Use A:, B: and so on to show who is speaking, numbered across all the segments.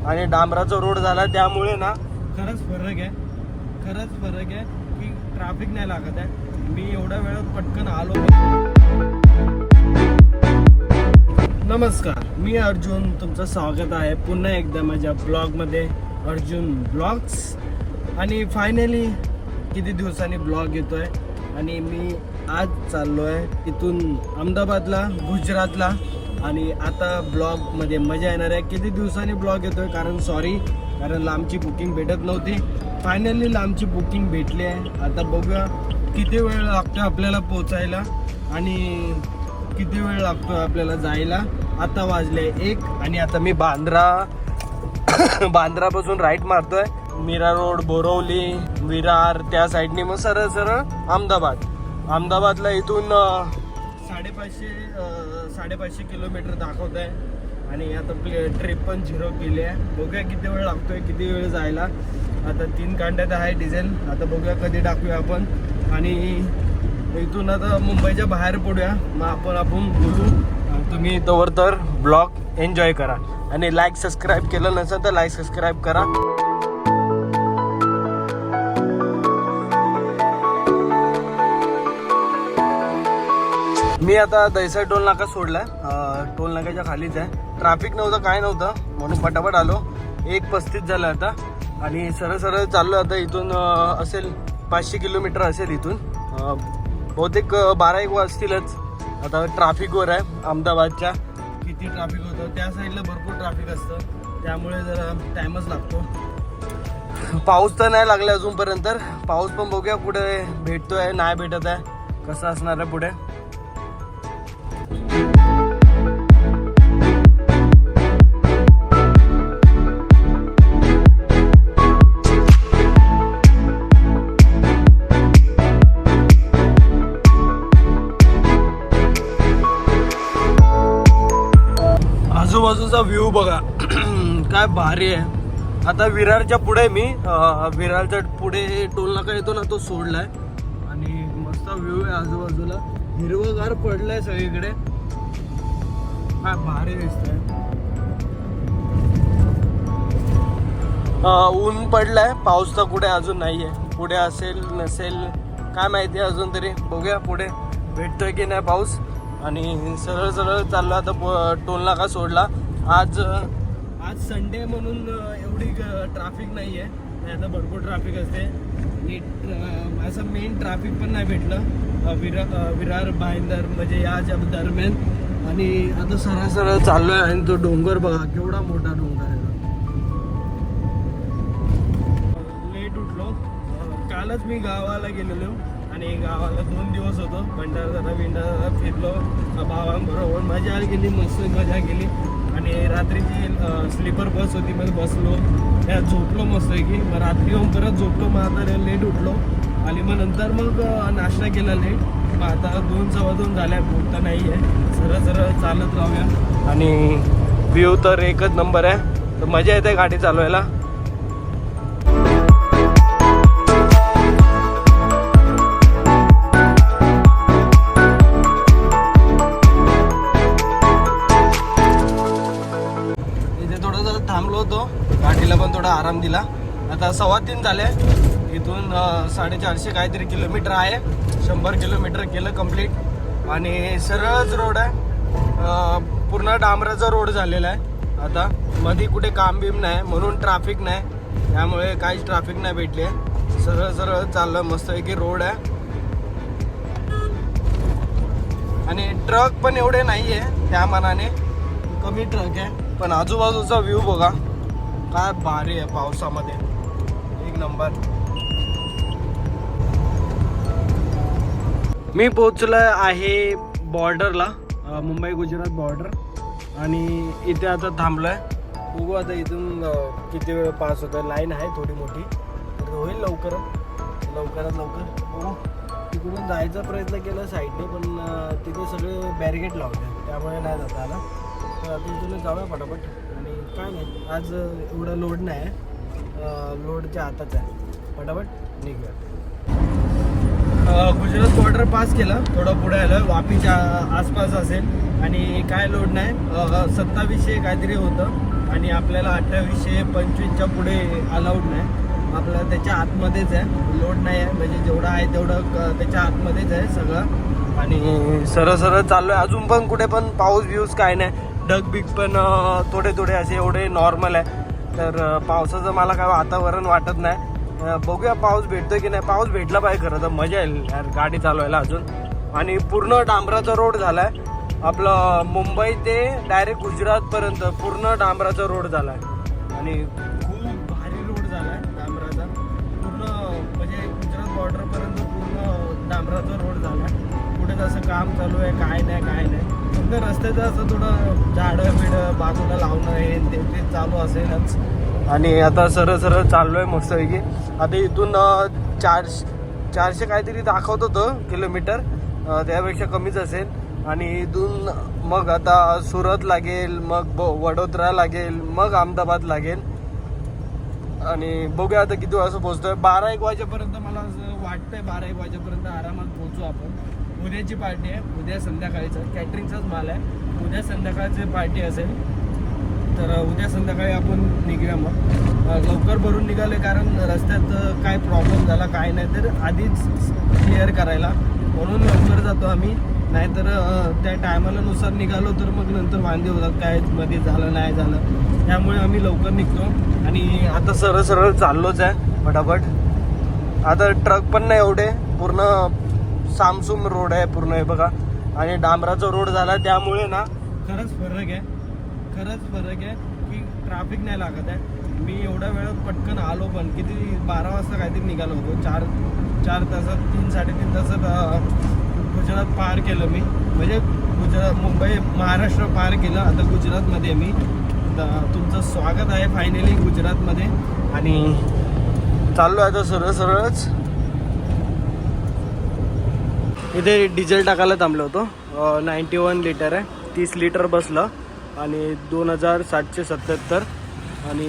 A: आणि डांबराचा रोड झाला त्यामुळे ना खरंच फरक आहे की ट्रॅफिक नाही लागत आहे. मी एवढ्या वेळात पटकन आलो. नमस्कार, मी अर्जुन, तुमचं स्वागत आहे पुन्हा एकदा माझ्या ब्लॉगमध्ये, अर्जुन ब्लॉग्स. आणि फायनली किती दिवसांनी ब्लॉग येतोय आणि मी आज चाललो आहे इथून अहमदाबादला, गुजरातला. आणि आता ब्लॉगमध्ये मजा येणार आहे. किती दिवसांनी ब्लॉग येतोय कारण लांबची बुकिंग भेटत नव्हती. फायनली लांबची बुकिंग भेटली आहे. आता बघूया किती वेळ लागतो आपल्याला पोचायला आणि किती वेळ लागतो आपल्याला जायला. आता वाजले 1 आणि आता मी बांद्रापासून राईट मारतोय. मीरा रोड, बोरवली, विरार त्या साईडनी मग सरळ अहमदाबादला इथून 550 किलोमीटर दाखवत आहे. आणि आता ट्रिप पण 0 केली आहे. बघूया किती वेळ लागतोय, किती वेळ जायला. आता 3 कांड्यात आहे डिझेल. आता बघूया कधी टाकूया आपण. आणि इथून आता मुंबईच्या बाहेर पडूया, मग आपण बोलू. तुम्ही तोवर तर ब्लॉग एन्जॉय करा आणि लाईक सबस्क्राईब केलं नसेल तर लाईक सबस्क्राईब करा. मी आता दैसर टोल नाका सोडलाय. टोल नाक्याच्या खालीच आहे. ट्रॅफिक नव्हतं, काय नव्हतं, म्हणून पटापट आलो. 1:35 झालं आता आणि सरळ चाललो. आता इथून असेल 500 किलोमीटर असेल इथून. बहुतेक 12-1 वाजतीलच. आता ट्रॅफिकवर आहे अहमदाबादच्या. किती ट्रॅफिक होतं, त्या साईडला भरपूर ट्रॅफिक असतं, त्यामुळे जरा टाईमच लागतो. पाऊस तर नाही लागला अजूनपर्यंत. पाऊस पण बघूया कुठे भेटतोय, नाही भेटत आहे, कसं असणार आहे पुढे. आजूबाजूचा व्ह्यू बघा काय भारी आहे. आता विरारच्या पुढे विरारच्या पुढे टोल नाका येतो ना, तो सोडलाय आणि मस्त व्ह्यू आहे. आजूबाजूला हिरवगार पडलंय सगळीकडे, काय भारी दिसतंय. ऊन पडलाय, पाऊस तर कुठे अजून नाहीये. पुढे असेल नसेल काय माहिती अजून, तरी बघूया पुढे भेटतोय की नाही पाऊस. आणि सरळ चाललो आता. टोल नाका सोडला. आज संडे म्हणून एवढी ट्रॅफिक नाही आहे. आता भरपूर ट्रॅफिक असते आणि असं मेन ट्रॅफिक पण नाही भेटलं विरार भाईंदर म्हणजे याच्या दरम्यान. आणि आता सरळ चाललो आहे. आणि तो डोंगर बघा केवढा मोठा डोंगर आहे. लेट उठलो. कालच मी गावाला गेलेलो आणि गावाला 2 दिवस होतो. भंडारा फिरलो भावांबरोबर. मजा गेली, मस्त मजा केली. आणि रात्रीची स्लीपर बस होती, मग बसलो, त्यात झोपलो मस्त की. मग रात्री येऊन परत झोपलो. मग आता लेट उठलो आणि मग नंतर नाश्ता केला लेट. मग आता 2-2:15 झाल्या, पोहता नाही आहे. सरळ चालत राहूया. आणि व्ह्यू तर एकच नंबर आहे, तर मजा येते गाडी चालवायला. थांबलो होतो, गाडीला पण थोडा आराम दिला. आता 3:15 झाले. इथून 450 काहीतरी किलोमीटर आहे. 100 किलोमीटर केलं कंप्लीट. आणि सरळच रोड आहे, पूर्ण डांबराचा रोड झालेला आहे. आता मध्ये कुठे काम बिम नाही, म्हणून ट्रॅफिक नाही, त्यामुळे काहीच ट्रॅफिक नाही भेटली आहे. सरळ चाललं, मस्त आहे की रोड आहे. आणि ट्रक पण एवढे नाही आहे, त्या मानाने कमी ट्रक आहे. पण आजूबाजूचा व्ह्यू बघा काय भारी आहे पावसामध्ये, एक नंबर. मी पोचलोय आहे बॉर्डरला, मुंबई गुजरात बॉर्डर. आणि इथे आता थांबलोय. बघू आता इथून किती वेळ पास होतं. लाईन आहे थोडी मोठी, तर होईल लवकरात लवकर. बघू. तिकडून जायचा प्रयत्न केला साईडने, पण तिथे सगळे बॅरिकेड लावले, त्यामुळे नाही जाता आला. तर आता इथून जाऊया पटापट. आणि काय नाही, आज एवढा लोड नाही आहे, लोडच्या हाताच आहे. पटापट निघूया. गुजरात बॉर्डर पास केलं, थोडं पुढे आलं, वापीच्या आसपास असेल. आणि काय लोड नाही, 2700 काहीतरी होतं. आणि आपल्याला 2825च्या पुढे अलाउड नाही. आपल्याला त्याच्या आतमध्येच आहे, लोड नाही आहे, म्हणजे जेवढं आहे तेवढं त्याच्या आतमध्येच आहे सगळं. आणि सरळ सरळ चाललो आहे. अजून पण कुठे पण पाऊस बिऊस काय नाही, ढग बिग पण थोडे थोडे असे एवढे नॉर्मल आहे. तर पावसाचं मला काय वातावरण वाटत नाही. बघूया पाऊस भेटतोय की नाही. पाऊस भेटला पाहिजे खरं तर मजा येईल यार गाडी चालवायला अजून. आणि पूर्ण डांबराचा रोड झालाय आपलं, मुंबई ते डायरेक्ट गुजरातपर्यंत पूर्ण डांबराचा रोड झालाय. आणि खूप भारी रोड झालाय डांबराचा, पूर्ण म्हणजे गुजरात बॉर्डरपर्यंत पूर्ण डांबराचा रोड झालाय. कुठे तसं काम चालू आहे काय नाही. फक्त रस्त्याचं असं थोडं झाडं बिडं बाजूला लावणं हे ते चालू असेलच. आणि आता सरळ सरळ चाललो आहे मस्तपैकी. आता इथून 400 काहीतरी दाखवत होतं किलोमीटर, त्यापेक्षा कमीच असेल. आणि इथून मग आता सुरत लागेल, मग वडोदरा लागेल, मग अहमदाबाद लागेल. आणि बघूया आता किती वाजता पोहोचतोय. 12-1 वाजेपर्यंत मला असं वाटतंय, 12-1 वाजेपर्यंत आरामात पोहोचू आपण. उद्याची पार्टी आहे, उद्या संध्याकाळीचं कॅटरिंगचाच माल आहे. उद्या संध्याकाळची पार्टी असेल, तर उद्या संध्याकाळी आपण निघूया. मग लवकर भरून निघाले, कारण रस्त्यात काय प्रॉब्लेम झाला काय नाही तर आधीच क्लिअर करायला, म्हणून लवकर जातो आम्ही. नाहीतर त्या टायमाला नुसार निघालो तर मग नंतर वांदे होतात, काय मध्ये झालं नाही झालं. त्यामुळे आम्ही लवकर निघतो. आणि आता सरळ सरळ चाललोच आहे फटाफट. आता ट्रक पण नाही एवढे, पूर्ण सामसूम रोड आहे पूर्ण हे बघा. आणि डांबराचा रोड झाला त्यामुळे ना खरंच फरक आहे की ट्रॅफिक नाही लागत आहे. मी एवढ्या वेळात पटकन आलो, पण किती 12 वाजता काहीतरी निघालो होतो. 4 तासात 3-3.5 तासात गुजरात पार केलं मी. म्हणजे मुंबई महाराष्ट्र पार केलं. आता गुजरातमध्ये मी तुमचं स्वागत आहे फायनली गुजरातमध्ये. आणि चाललो आहे आता सरळ सरळच. इथे डिझेल टाकायला थांबलो होतो. 91 लिटर आहे, 30 लिटर बसलं. आणि 2777. आणि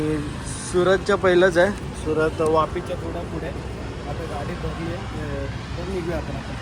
A: सुरतच्या पहिलंच आहे, सुरत वापीच्या थोड्या पुढे. आता गाडी बघली आहे तर निघूया आपण.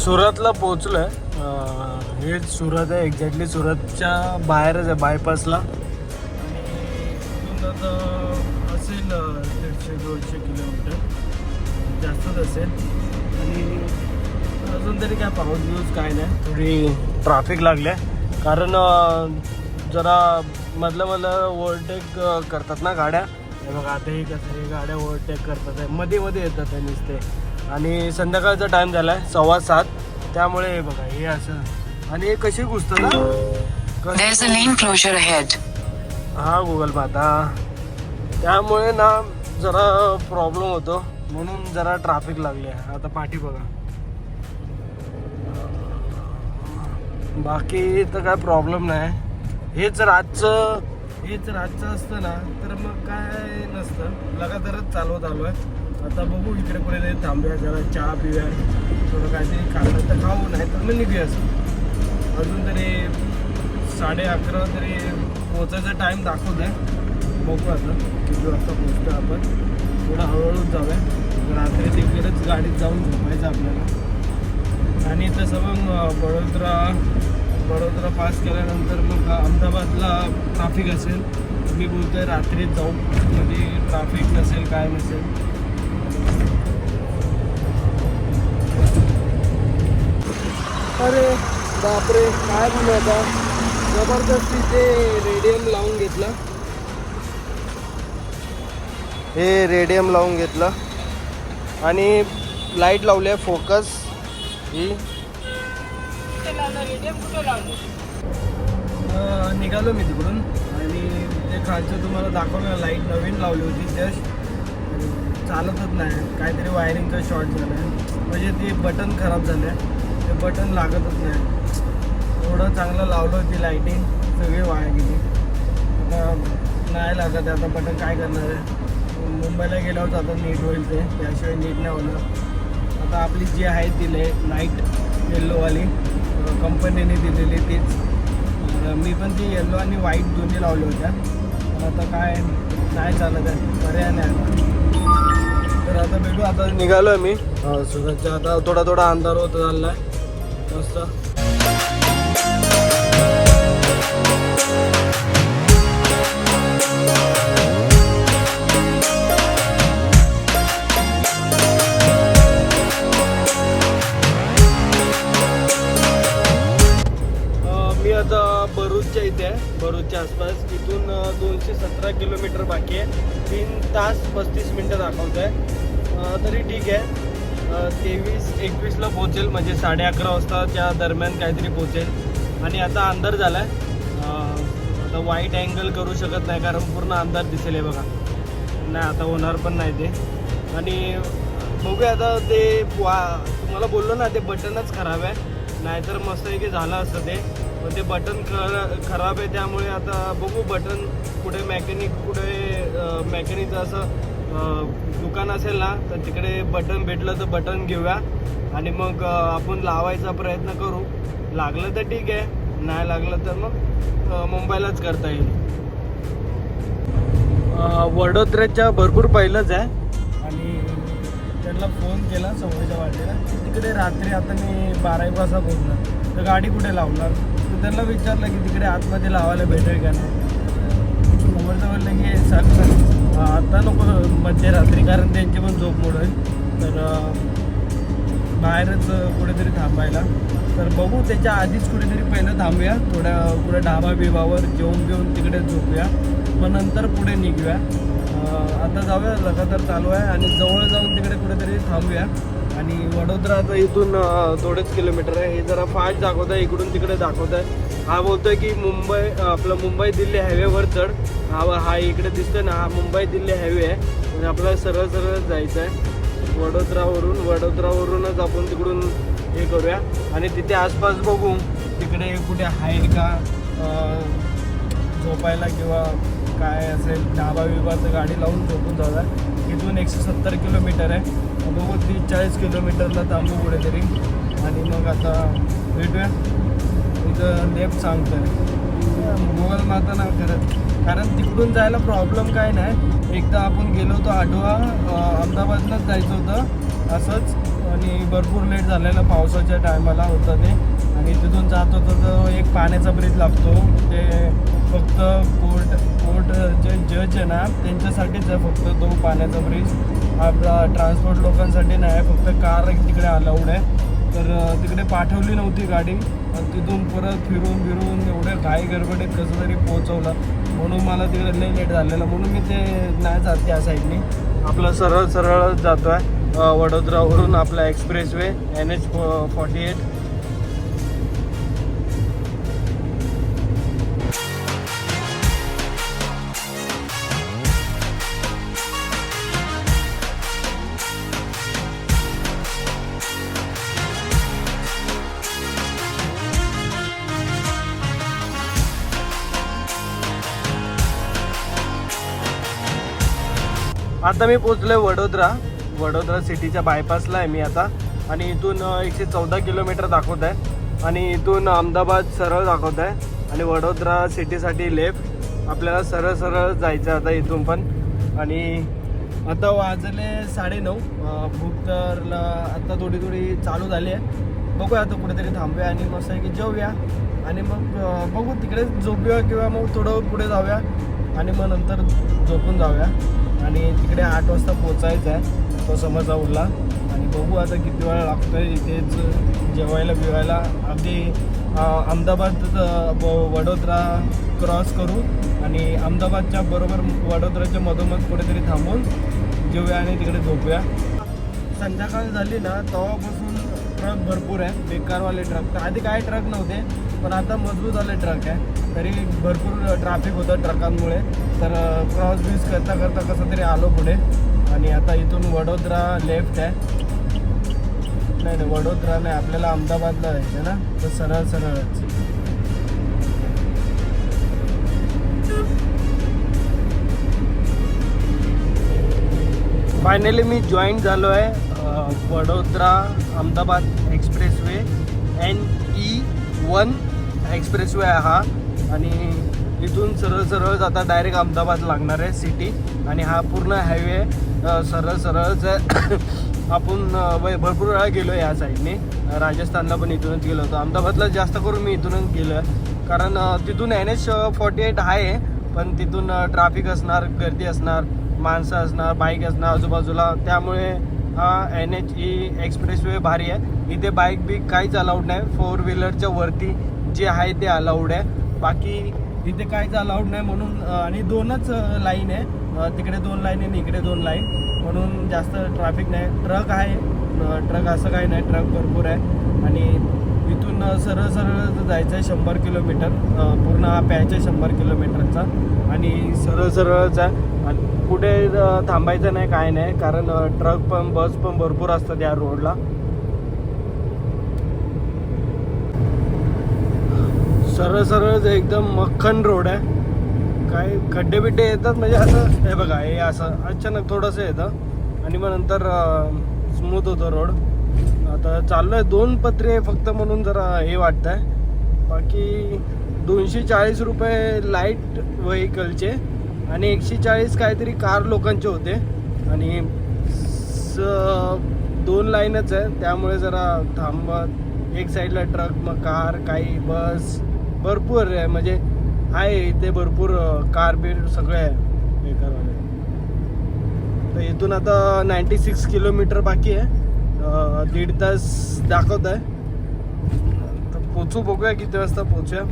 A: सुरतला पोचलो आहे. हे सुरत आहे, एक्झॅक्टली सुरतच्या बाहेरच आहे बायपासला. आणि असेल 150-200 किलोमीटर जास्तच असेल. आणि अजून तरी काय पाऊस बिऊस काय नाही, थोडी ट्रॅफिक लागली आहे. कारण जरा मधलं ओव्हरटेक करतात ना गाड्या. हे बघा आता हे कसं हे गाड्या ओव्हरटेक करतात आहे, मध्ये येतात आहे नुसते. आणि संध्याकाळचा टाइम झाला आहे 6:15, त्यामुळे हे बघा हे असं. आणि हे कशी घुसतं ना, हा गुगल माता, त्यामुळे ना जरा प्रॉब्लेम होतो, म्हणून जरा ट्रॅफिक लागली आहे. आता पाठी बघा, बाकी तर काय प्रॉब्लेम नाही. हेच रातचं असतं ना तर मग काय नसतं, लगातारच चालवत आलो आहे. आता बघू इकडे पुढे थांबूया, जरा चहा पिऊया, थोडं काहीतरी खाल्लं तर खाऊ, नाही तर मग निघूया. अजून तरी 11:30 तरी पोचायचा टाईम दाखवत आहे. बघू आता किती वाजता पोचतो आपण. थोडं हळूहळूच जाऊया, रात्री तिकडेच गाडीत जाऊन झोपायचं आपल्याला. आणि तसं मग बडोदरा पास केल्यानंतर मग अहमदाबादला ट्रॅफिक असेल. मी बोलतोय रात्रीच जाऊ, म्हणजे ट्रॅफिक नसेल काय नसेल. अरे बापरे, काय बोलू आता, जबरदस्ती ते रेडियम लावून घेतलं. हे रेडियम लावून घेतलं आणि लाईट लावली आहे फोकस ही. निघालो मी तिकडून आणि ते खालचं तुम्हाला दाखवलं, लाईट नवीन लावली होती जस्ट, चालतच नाही, काहीतरी वायरिंगचा शॉर्ट झाला आहे, म्हणजे ते बटन खराब झालं आहे, ते बटन लागतच नाही. एवढं चांगलं लावलं होती लाईटिंग, सगळी वाया गेली. आता नाही लागत, आता बटन काय करणार आहे. मुंबईला गेल्यावर आता नीट होईल ते, त्याशिवाय नीट नाही होणार. आता आपली जी आहे ती लाईट येल्लोवाली कंपनीने दिलेली तीच, मी पण ती येल्लो आणि व्हाईट दोन्ही लावल्या होत्या, पण आता काय नाही चालत आहे, पर्याय नाही आता. तर आता भेटू, आता निघालो आहे मी सुरतच्या. आता थोडा थोडा अंधार होत चालला आहे मस्त. मी आता भरूचच्या इथे आहे, भरूचच्या आसपास. इथून 217 किलोमीटर बाकी आहे. 3 तास 35 मिनटं दाखवत आहे, तरी ठीक आहे. 23-21ला पोहोचेल, म्हणजे 11:30 वाजता त्या दरम्यान काहीतरी पोहोचेल. आणि आता अंधार झाला आहे, आता वाईट अँगल करू शकत नाही कारण पूर्ण अंधार दिसेल आहे बघा. नाही आता होणार पण नाही ते. आणि बघूया आता, ते तुम्हाला बोललो ना, ते बटनच खराब आहे, नाहीतर मस्त आहे की झालं असतं ते. पण ते बटन खराब आहे, त्यामुळे आता बघू बटन कुठे मेकॅनिकचं असं दुकान असेल ना, तर तिकडे बटन भेटलं तर बटन घेऊया आणि मग आपण लावायचा प्रयत्न करू. लागलं तर ठीक आहे, नाही लागलं तर मग मुंबईलाच करता येईल. वडोदऱ्याच्या भरपूर पहिलंच आहे आणि त्यांना फोन केला समोरच्या वाटेला, तिकडे रात्री आता मी 12 वाजता पोहोचणार, तर गाडी कुठे लावणार. तर त्यांना विचारलं की तिकडे आतमध्ये लावायला भेटेल का नाही. समोरचं म्हणलं की सर आता नको मध्यरात्री, कारण त्यांची पण झोप मोडेल, तर बाहेरच कुठेतरी थांबायला. तर बघू, त्याच्या आधीच कुठेतरी पहिलं थांबूया, कुठे ढाबा बिबावर जेवून घेऊन तिकडे झोपूया, मग नंतर पुढे निघूया. आता जाऊया, लगातार चालू आहे आणि जवळ जाऊन तिकडे कुठेतरी थांबूया. आणि वडोदराचं इथून थोडेच किलोमीटर आहे. हे जरा फास्ट दाखवत आहे, इकडून तिकडे दाखवत आहे. हा बोलतोय की मुंबई दिल्ली हायवेवर चढ. हा इकडे दिसतोय ना, हा मुंबई दिल्ली हायवे आहे, म्हणजे आपल्याला सरळ सरळ जायचं आहे वडोदरावरूनच आपण तिकडून हे करूया. आणि तिथे आसपास बघू तिकडे कुठे आहे का झोपायला किंवा काय असेल, ढाबा विभाचं गाडी लावून झोपून जाऊया. इथून 170 किलोमीटर आहे, बघू 30-40 किलोमीटरला थांबू कुठेतरी आणि मग आता भेटूया. इथं लेफ्ट सांगतोय गुगल माता ना करत, कारण तिकडून जायला प्रॉब्लेम काय नाही. एकदा आपण गेलो होतो आठवा, अहमदाबादलाच जायचं होतं असंच, आणि भरपूर लेट झालेलं, पावसाच्या टायमाला होतं ते. आणि तिथून जात होतं तर एक पाण्याचा ब्रिज लागतो, ते फक्त कोर्ट जे जज आहे ना त्यांच्यासाठीच आहे फक्त तो पाण्याचा ब्रिज. आपला ट्रान्सपोर्ट लोकांसाठी नाही, फक्त कार तिकडे अलाउड आहे. तर तिकडे पाठवली नव्हती गाडी, तिथून परत फिरून एवढ्या घाई गडबडीत कसं तरी पोहोचवलं, म्हणून मला तिकडे लई लेट झालेलं, म्हणून मी ते नाही जात त्या साईडनी. आपलं सरळ जातो आहे वडोदरावरून आपला एक्सप्रेस वे NH48. आता मी पोचलोय वडोदरा सिटीच्या बायपासला आहे मी आता. आणि इथून 114 किलोमीटर दाखवत आहे आणि इथून अहमदाबाद सरळ दाखवत आहे आणि वडोदरा सिटीसाठी लेफ्ट. आपल्याला सरळ जायचं आता इथून पण. आणि आता वाजले 9:30. भूक तर आता थोडी चालू झाली आहे. बघूया आता कुठेतरी थांबूया आणि मस्त आहे की जेवूया आणि मग बघू तिकडे झोपूया किंवा मग थोडं पुढे जाऊया आणि मग नंतर झोपून जाऊया. आणि तिकडे 8 वाजता पोचायचं आहे तो समजावूरला. आणि बघू आता किती वेळ लागतो आहे इथेच जेवायला बिवायला. अगदी अहमदाबाद वडोदरा क्रॉस करू आणि अहमदाबादच्या बरोबर वडोदराच्या मधोमध कुठेतरी थांबून जेवूया आणि तिकडे झोपूया. संध्याकाळ झाली ना तेव्हापासून ट्रक भरपूर आहे, बेकारवाले ट्रक. तर आधी काय ट्रक नव्हते, पण आता मजबूत आले ट्रक आहे. तरी भरपूर ट्रॅफिक होतं ट्रकांमुळे, तर क्रॉस ब्रिज करता करता कसं तरी आलो पुढे. आणि आता इथून वडोदरा लेफ्ट आहे. नाही वडोदरा नाही, आपल्याला अहमदाबादला जायचं ना, तर सरळच. फायनली मी जॉईन झालो आहे Vadodara Ahmedabad expressway. NE1 expressway आहे हा. आणि इथून सरळ आता डायरेक्ट अहमदाबाद लागणार आहे सिटी. आणि हा पूर्ण हायवे सरळच आहे. आपण भरपूर वेळा गेलो आहे या साईडने. राजस्थानला पण इथूनच गेलो होतो. अहमदाबादला जास्त करून मी इथूनच गेलो आहे, कारण तिथून NH48 आहे, पण तिथून ट्रॅफिक असणार, गर्दी असणार, माणसं असणार, बाईक असणार आजूबाजूला. त्यामुळे हा NHE एक्सप्रेसवे भारी आहे. इथे बाईक बिक काहीच अलाउड नाही. 4 व्हीलरच्या वरती जे आहे ते अलाउड आहे, बाकी इथे काहीच अलाउड नाही. म्हणून आणि 2च लाईन आहे, तिकडे 2 लाईन आणि इकडे 2 लाईन, म्हणून जास्त ट्रॅफिक नाही. ट्रक आहे, ट्रक असं काही नाही, ट्रक भरपूर आहे. आणि इथून सरळ जायचं आहे 100 किलोमीटर, पूर्ण हा पॅच आहे 100 किलोमीटरचा. आणि सरळच आहे. आणि कुठे थांबायचं नाही, काय नाही, कारण ट्रक पण बस पण भरपूर असतात या रोडला. सरळ एकदम मक्खन रोड आहे. काय खड्डे बिड्डे येतात म्हणजे असं हे बघा, हे असं अचानक थोडंसं येतं आणि मग नंतर स्मूथ होतं रोड. आता चाललो आहे 2 पत्रे फक्त, म्हणून जरा हे वाटतं आहे. बाकी 240 रुपये लाईट व्हेकलचे आणि 140 काहीतरी कार लोकांचे होते. आणि 2 लाईनच आहे, त्यामुळे जरा थांबत. एक साईडला ट्रक, मग कार, काही बस, भरपूर आहे. म्हणजे आहे इथे भरपूर कार बीर सगळे आहे बेकारवाले. तर इथून आता 96 किलोमीटर बाकी आहे. 1.5 तास दाखवत आहे. तर पोचू, बघूया किती वाजता पोचूया.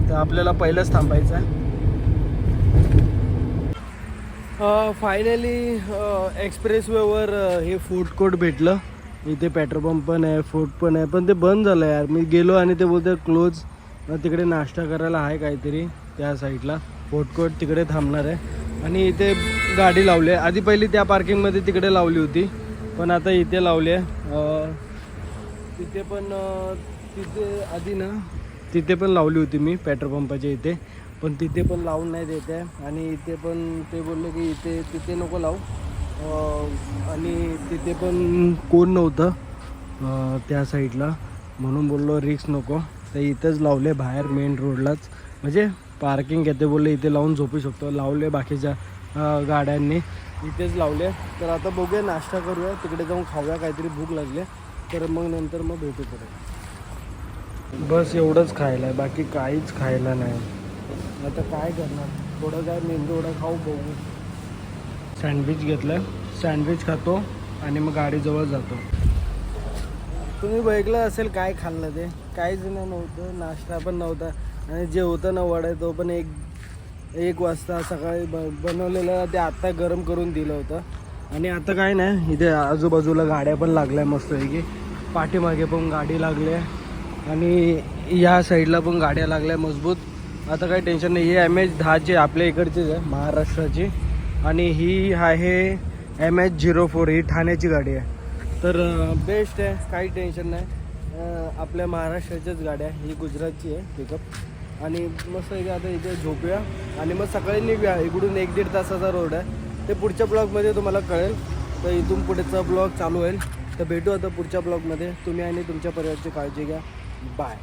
A: तर आपल्याला पहिलंच थांबायचं आहे. फायनली एक्सप्रेसवेवर हे फूड कोर्ट भेटलं. इथे पेट्रोल पंप पण आहे, फूड पण आहे, पण ते बंद झालं यार. मी गेलो आणि ते बोलते क्लोज. तिकडे नाश्ता करायला आहे काहीतरी त्या साईडला. फूड कोर्ट तिकडे थांबणार आहे. आणि इथे गाडी लावली आहे. आधी पहिली त्या पार्किंगमध्ये तिकडे लावली होती, पण आता इथे लावली आहे. तिथे पण तिथे आधी ना तिथे पण लावली होती मी पेट्रोल पंपाच्या इथे, पण तिथे पण लावून नाही देत आहे. आणि इथे पण ते बोलले की तिथे नको लावू. आणि तिथे पण कोण नव्हतं त्या साईडला, म्हणून बोललो रिक्स नको. तर इथेच लावले बाहेर मेन रोडलाच, म्हणजे पार्किंग घेते बोलले इथे लावून झोपू शकतो. लावले बाकीच्या गाड्यांनी इथेच लावले. तर आता बघूया, नाश्ता करूया, तिकडे जाऊन खाऊया, काहीतरी भूक लागले तर मग नंतर मग भेटू परत. बस एवढंच खायला आहे, बाकी काहीच खायला नाही. आता काय करणार, थोडं काय मेंदू वडा खाऊ, बघू. सँडविच घेतलं, सँडविच खातो आणि मग गाडीजवळ जातो. तुम्ही बघितलं असेल काय खाल्लं ते, काहीच नव्हतं, नाश्ता पण नव्हता. आणि जे होतं ना वडा, तो पण एक वाजता सकाळी बनवलेलं, ते आत्ता गरम करून दिलं होतं. आणि आता काय नाही, इथे आजूबाजूला गाड्या पण लागल्या मस्तपैकी. पाठीमागे पण गाडी लागली आहे आणि या साईडला पण गाड्या लागल्या मजबूत. आता काही टेन्शन नाही. ही MH10ची आपल्या इकडचीच आहे, महाराष्ट्राची. आणि ही आहे MH04, ही ठाण्याची गाडी आहे. तर बेस्ट आहे, काही टेन्शन नाही. आपल्या महाराष्ट्राच्याच गाड्या, ही गुजरातची आहे पिकअप. आणि मस्त इथे आता इथे झोपूया आणि मग सकाळी निघूया. इकडून 1-1.5 तासाचा रोड आहे, ते पुढच्या ब्लॉगमध्ये तुम्हाला कळेल. तर इथून पुढेचा ब्लॉग चालू होईल. तर भेटू आता पुढच्या ब्लॉगमध्ये. तुम्ही आणि तुमच्या परिवाराची काळजी घ्या. बाय.